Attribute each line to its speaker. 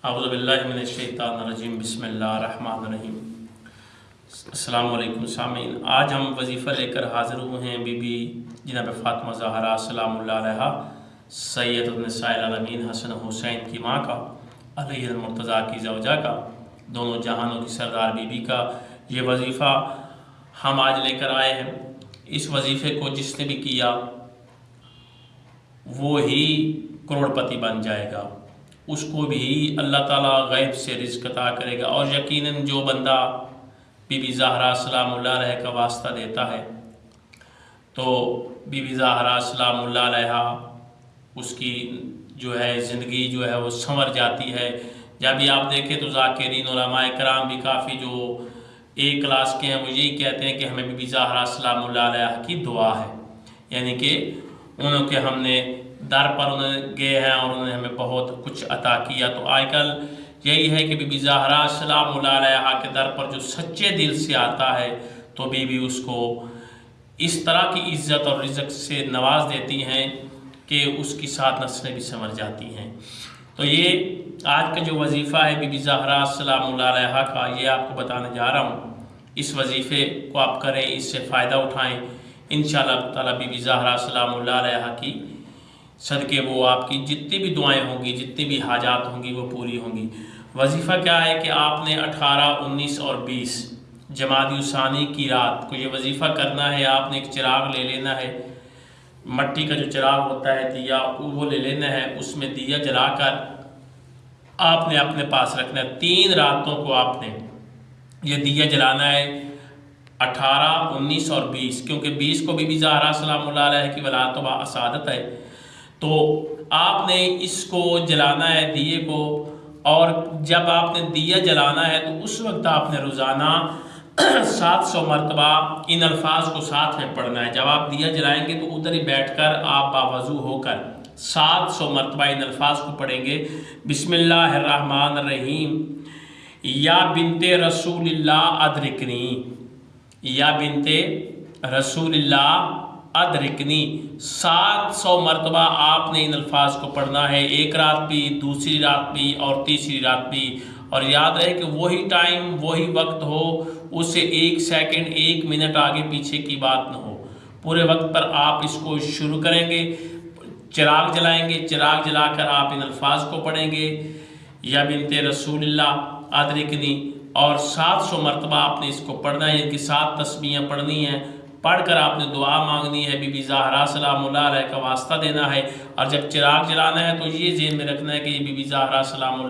Speaker 1: اعوذ باللہ من الشیطان الرجیم، بسم اللہ الرحمن الرحیم۔ السلام علیکم سامعین، آج ہم وظیفہ لے کر حاضر ہوئے ہیں بی بی جناب فاطمہ زہرا سلام اللہ علیہا، سید النساء العالمین حسن حسین کی ماں کا، علی المرتضیٰ کی زوجہ کا، دونوں جہانوں کی سردار بی بی کا یہ وظیفہ ہم آج لے کر آئے ہیں۔ اس وظیفے کو جس نے بھی کیا وہی کروڑپتی بن جائے گا، اس کو بھی اللہ تعالیٰ غیب سے رزق عطا کرے گا، اور یقیناً جو بندہ بی بی زہرا سلام اللہ علیہ کا واسطہ دیتا ہے تو بی بی زہرا سلام اللہ علیہ اس کی جو ہے زندگی جو ہے وہ سنور جاتی ہے۔ جب بھی آپ دیکھیں تو ذاکرین علماء کرام بھی کافی جو ایک کلاس کے ہیں وہ یہی کہتے ہیں کہ ہمیں بی بی زہرا سلام اللہ علیہ کی دعا ہے، یعنی کہ انہوں کے ہم نے در پر انہیں گئے ہیں اور انہوں نے ہمیں بہت کچھ عطا کیا۔ تو آج کل یہی ہے کہ بی بی زہرا سلام اللہ علیہ کے در پر جو سچے دل سے آتا ہے تو بی بی اس کو اس طرح کی عزت اور رزق سے نواز دیتی ہیں کہ اس کی سات نسلیں بھی سنور جاتی ہیں۔ تو یہ آج کا جو وظیفہ ہے بی بی زہرا سلام اللہ علیہ کا، یہ آپ کو بتانے جا رہا ہوں۔ اس وظیفے کو آپ کریں، اس سے فائدہ اٹھائیں، انشاءاللہ تعالیٰ بی بی زہرا سلام اللہ علیہ کی صدقے وہ آپ کی جتنی بھی دعائیں ہوں گی، جتنی بھی حاجات ہوں گی وہ پوری ہوں گی۔ وظیفہ کیا ہے کہ آپ نے 18، 19 اور 20 جمادی الثانی کی رات کو یہ وظیفہ کرنا ہے۔ آپ نے ایک چراغ لے لینا ہے، مٹی کا جو چراغ ہوتا ہے دیا وہ لے لینا ہے، اس میں دیا جلا کر آپ نے اپنے پاس رکھنا ہے۔ 3 راتوں کو آپ نے یہ دیا جلانا ہے، 18، 19 اور 20، کیونکہ 20 کو بی بی زہرا سلام اللہ علیہ کی ولادت و اسعادت ہے، تو آپ نے اس کو جلانا ہے دیے کو۔ اور جب آپ نے دیا جلانا ہے تو اس وقت آپ نے روزانہ 700 مرتبہ ان الفاظ کو ساتھ میں پڑھنا ہے۔ جب آپ دیا جلائیں گے تو ادھر ہی بیٹھ کر آپ باوضو ہو کر 700 مرتبہ ان الفاظ کو پڑھیں گے۔ بسم اللہ الرحمن الرحیم، یا بنت رسول اللہ ادرکنی، یا بنت رسول اللہ ادرکنی، 700 مرتبہ آپ نے ان الفاظ کو پڑھنا ہے، ایک رات بھی، دوسری رات بھی اور تیسری رات بھی۔ اور یاد رہے کہ وہی ٹائم وہی وقت ہو، اس سے 1 سیکنڈ 1 منٹ آگے پیچھے کی بات نہ ہو، پورے وقت پر آپ اس کو شروع کریں گے۔ چراغ جلائیں گے، چراغ جلا کر آپ ان الفاظ کو پڑھیں گے، یا بنت رسول اللہ ادرکنی، اور 700 مرتبہ آپ نے اس کو پڑھنا ہے، یعنی کہ 7 تسبیحیں پڑھنی ہیں۔ پڑھ کر آپ نے دعا مانگنی ہے، بی بی زہرا سلام اللہ علیہ کا واسطہ دینا ہے، اور جب چراغ جلانا ہے تو یہ ذہن میں رکھنا ہے کہ یہ بی بی زہرا سلام اللہ